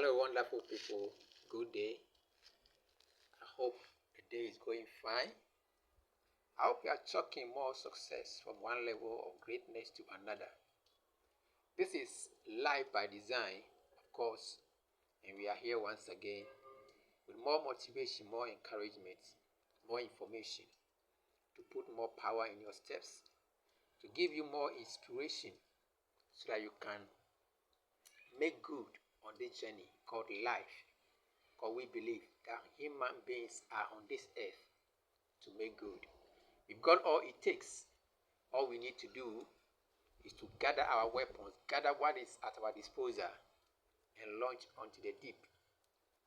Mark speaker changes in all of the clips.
Speaker 1: Hello, wonderful people. Good day. I hope the day is going fine. I hope you are chalking more success from one level of greatness to another. This is Life by Design, of course, and we are here once again with more motivation, more encouragement, more information to put more power in your steps, to give you more inspiration so that you can make good on this journey called life. Because we believe that human beings are on this earth to make good. We've got all it takes. All we need to do is to gather our weapons, gather what is at our disposal, and launch onto the deep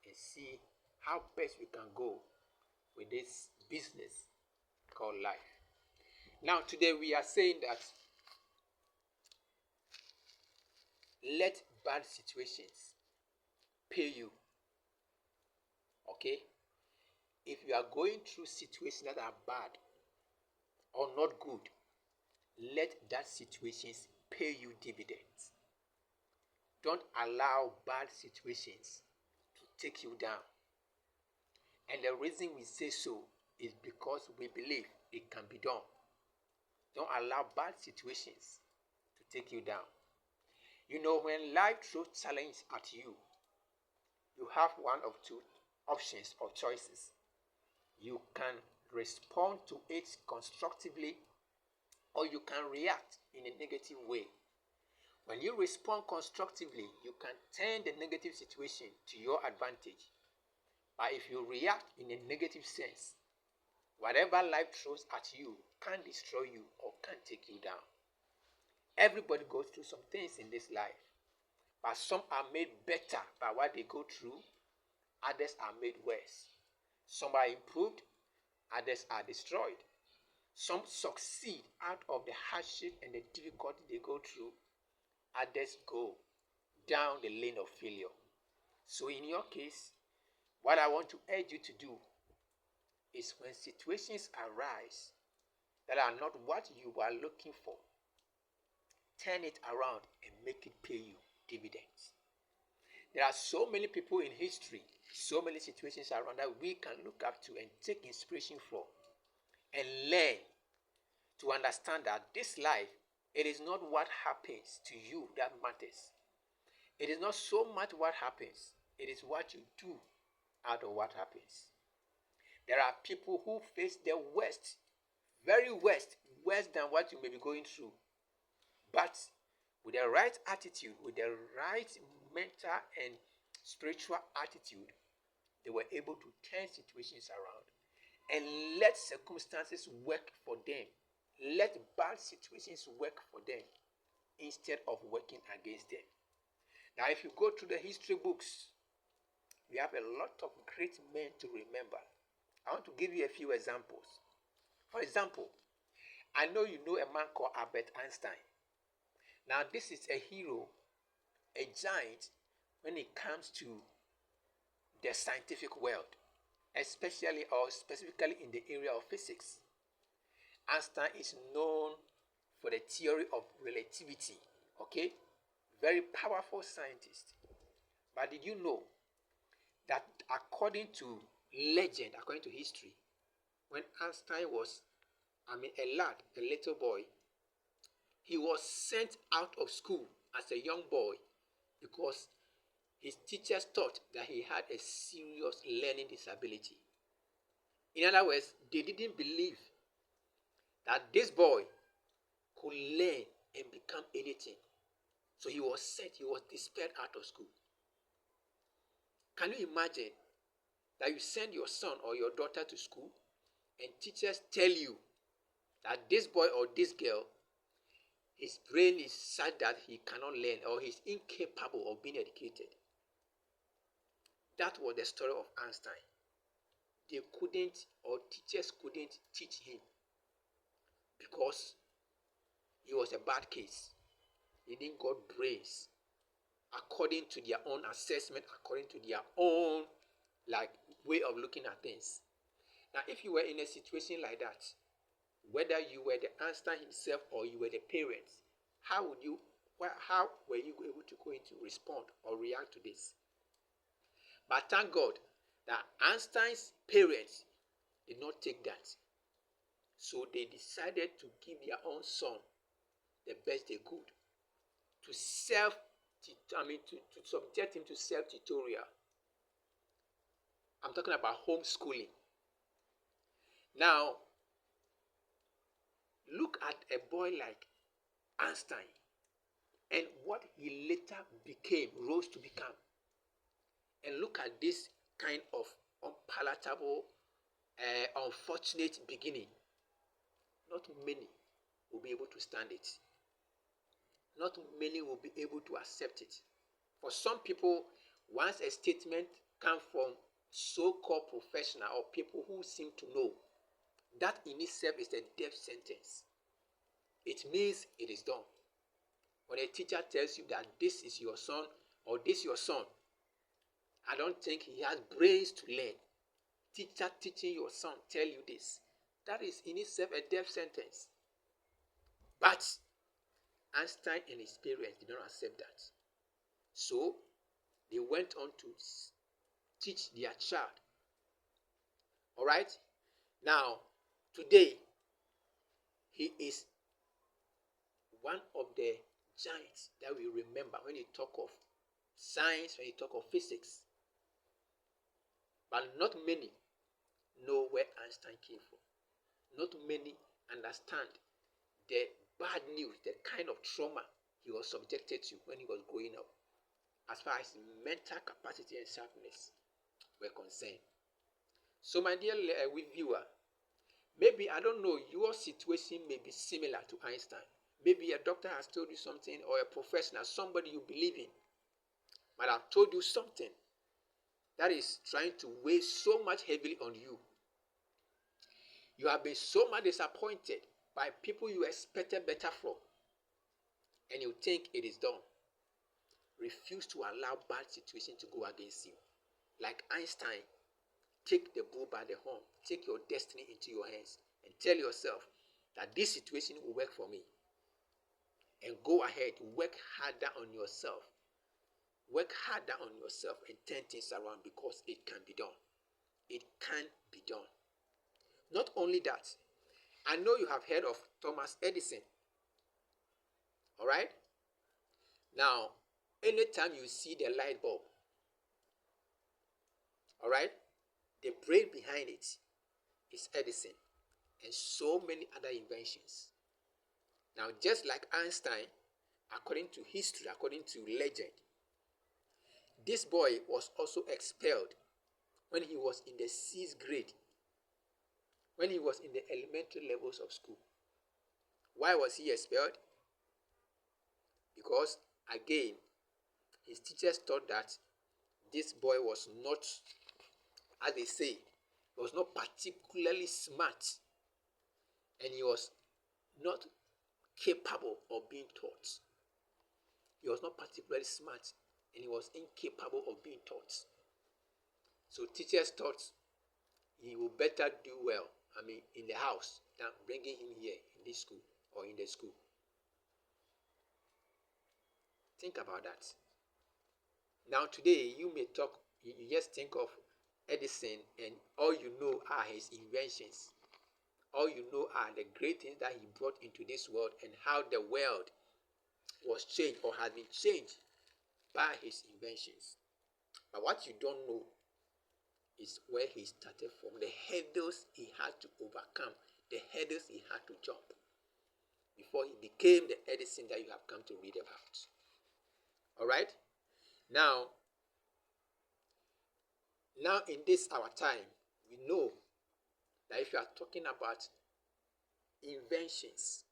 Speaker 1: and see how best we can go with this business called life. Now, today we are saying that let bad situations pay you. Okay? If you are going through situations that are bad or not good, let that situations pay you dividends. Don't allow bad situations to take you down. And the reason we say so is because we believe it can be done. Don't allow bad situations to take you down. You know, when life throws challenge at you, you have one of two options or choices. You can respond to it constructively, or you can react in a negative way. When you respond constructively, you can turn the negative situation to your advantage. But if you react in a negative sense, whatever life throws at you can destroy you or can take you down. Everybody goes through some things in this life, but some are made better by what they go through, others are made worse. Some are improved, others are destroyed. Some succeed out of the hardship and the difficulty they go through, others go down the lane of failure. So in your case, what I want to urge you to do is when situations arise that are not what you are looking for, turn it around and make it pay you dividends. There are so many people in history, so many situations around that we can look up to and take inspiration from and learn to understand that this life, it is not what happens to you that matters. It is not so much what happens, it is what you do out of what happens. There are people who face the worst, very worst, worse than what you may be going through. But with the right attitude, with the right mental and spiritual attitude, they were able to turn situations around and let circumstances work for them. Let bad situations work for them instead of working against them. Now, if you go through the history books, we have a lot of great men to remember. I want to give you a few examples. For example, I know you know a man called Albert Einstein. Now, this is a hero, a giant when it comes to the scientific world, especially or specifically in the area of physics. Einstein is known for the theory of relativity, okay? Very powerful scientist. But did you know that according to legend, according to history, when Einstein was, a lad, a little boy, he was sent out of school as a young boy because his teachers thought that he had a serious learning disability. In other words, they didn't believe that this boy could learn and become anything. So he was sent, he was dispelled out of school. Can you imagine that you send your son or your daughter to school and teachers tell you that this boy or this girl, his brain is such that he cannot learn or he's incapable of being educated? That was the story of Einstein. They couldn't, or teachers couldn't teach him because he was a bad case. He didn't got brains according to their own assessment, according to their own way of looking at things. Now, if you were in a situation like that, whether you were the Einstein himself or you were the parents, how were you able to go into respond or react to this? But thank God that Einstein's parents did not take that. So they decided to give their own son the best they could to subject him to self-tutorial. I'm talking about homeschooling. Now, look at a boy like Einstein and what he later rose to become. And look at this kind of unpalatable, unfortunate beginning. Not many will be able to stand it. Not many will be able to accept it. For some people, once a statement comes from so-called professional or people who seem to know, that in itself is a death sentence. It means it is done. When a teacher tells you that this is your son or this is your son, I don't think he has brains to learn. Teacher teaching your son tell you this. That is in itself a death sentence. But Einstein and his parents did not accept that. So they went on to teach their child. All right? Now, today, he is one of the giants that we remember when you talk of science, when you talk of physics. But not many know where Einstein came from. Not many understand the bad news, the kind of trauma he was subjected to when he was growing up, as far as mental capacity and sharpness were concerned. So, my dear viewer, maybe, I don't know, your situation may be similar to Einstein. Maybe a doctor has told you something, or a professional, somebody you believe in, might have told you something that is trying to weigh so much heavily on you. You have been so much disappointed by people you expected better from, and you think it is done. Refuse to allow bad situation to go against you. Like Einstein, take the bull by the horn. Take your destiny into your hands and tell yourself that this situation will work for me. And go ahead, work harder on yourself. Work harder on yourself and turn things around, because it can be done. It can be done. Not only that, I know you have heard of Thomas Edison. All right? Now, anytime you see the light bulb, all right, the brain behind it is Edison and so many other inventions. Now, just like Einstein, according to history, according to legend, this boy was also expelled when he was in the 6th grade, when he was in the elementary levels of school. Why was he expelled? Because, again, his teachers thought that this boy was not, as they say, was not particularly smart, and he was not capable of being taught. He was not particularly smart, and he was incapable of being taught. So teachers thought he would better do well, in the house, than bringing him here in this school or in the school. Think about that. Now today, you just think of Edison, and all you know are his inventions. All you know are the great things that he brought into this world, and how the world was changed or has been changed by his inventions. But what you don't know is where he started from, the hurdles he had to overcome, the hurdles he had to jump before he became the Edison that you have come to read about. All right? Now in this our time, we know that if you are talking about inventions,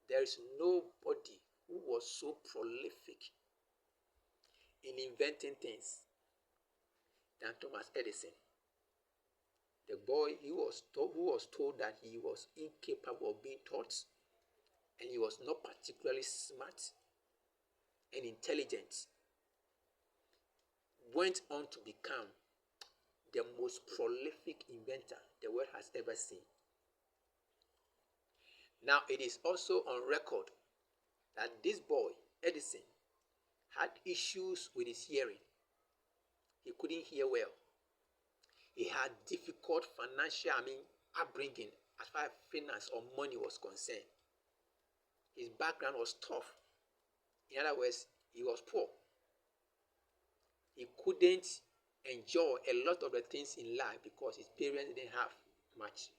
Speaker 1: there is nobody who was so prolific in inventing things than Thomas Edison. The boy who was told that he was incapable of being taught, and he was not particularly smart and intelligent, went on to become the most prolific inventor the world has ever seen. Now, it is also on record that this boy, Edison, had issues with his hearing. He couldn't hear well. He had difficult financial, upbringing as far as finance or money was concerned. His background was tough. In other words, he was poor. He couldn't enjoy a lot of the things in life because his parents didn't have much.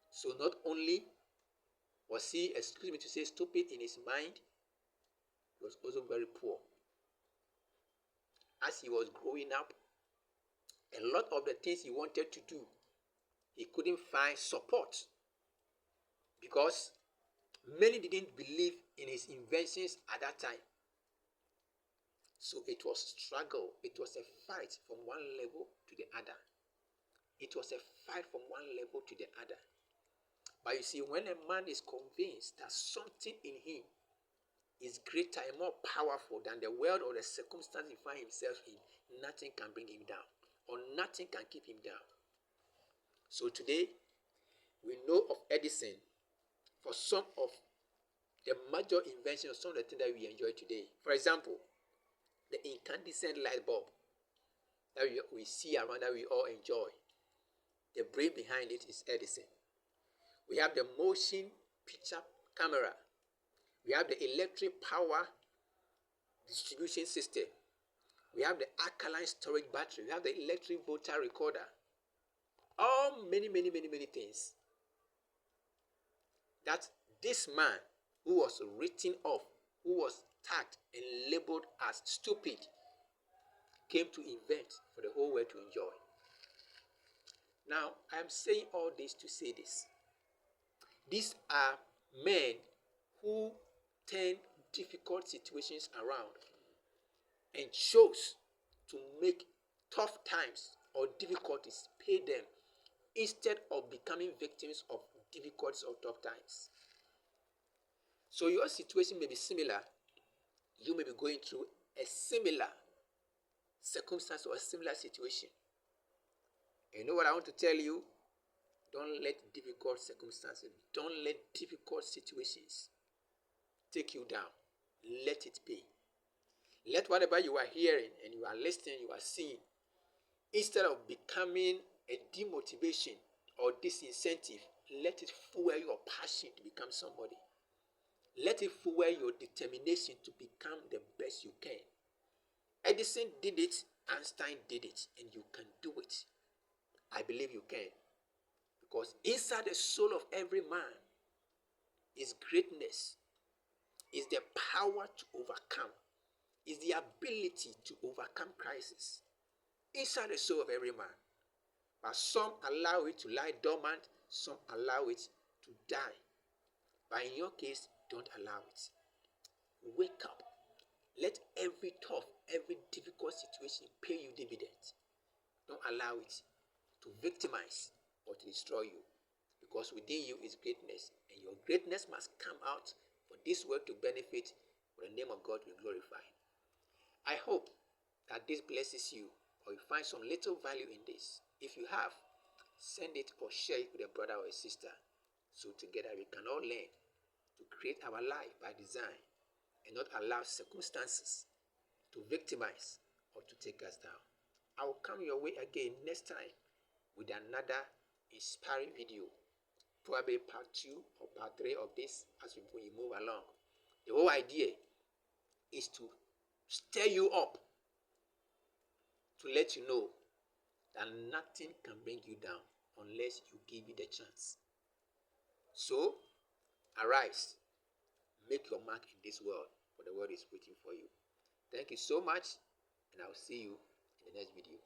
Speaker 1: So not only was he, excuse me to say, stupid in his mind, he was also very poor. As he was growing up, a lot of the things he wanted to do, he couldn't find support because many didn't believe in his inventions at that time. So it was a struggle. It was a fight from one level to the other. It was a fight from one level to the other. But you see, when a man is convinced that something in him is greater and more powerful than the world or the circumstance he finds himself in, nothing can bring him down or nothing can keep him down. So today, we know of Edison for some of the major inventions, some of the things that we enjoy today. For example, the incandescent light bulb that we see around, that we all enjoy. The brain behind it is Edison. We have the motion picture camera. We have the electric power distribution system. We have the alkaline storage battery. We have the electric voltage recorder. All many things that this man who was written off, who was tagged and labeled as stupid, came to invent for the whole world to enjoy. Now, I am saying all this to say this. These are men who turn difficult situations around and chose to make tough times or difficulties pay them instead of becoming victims of difficulties or tough times. So your situation may be similar. You may be going through a similar circumstance or a similar situation. And you know what I want to tell you? Don't let difficult circumstances, don't let difficult situations take you down. Let it be. Let whatever you are hearing and you are listening, you are seeing, instead of becoming a demotivation or disincentive, let it fuel your passion to become somebody. Let it fuel your determination to become the best you can. Edison did it, Einstein did it, and you can do it. I believe you can. Because inside the soul of every man is greatness, is the power to overcome, is the ability to overcome crisis. Inside the soul of every man. But some allow it to lie dormant, some allow it to die. But in your case, don't allow it. Wake up. Let every tough, every difficult situation pay you dividends. Don't allow it to victimize or to destroy you. Because within you is greatness, and your greatness must come out for this world to benefit, for the name of God to be glorified. I hope that this blesses you, or you find some little value in this. If you have, send it or share it with a brother or a sister, so together we can all learn to create our life by design and not allow circumstances to victimize or to take us down. I will come your way again next time with another inspiring video, probably part 2 or part 3 of this as we move along. The whole idea is to stir you up, to let you know that nothing can bring you down unless you give it a chance. So, arise, make your mark in this world, for the world is waiting for you. Thank you so much, and I'll see you in the next video.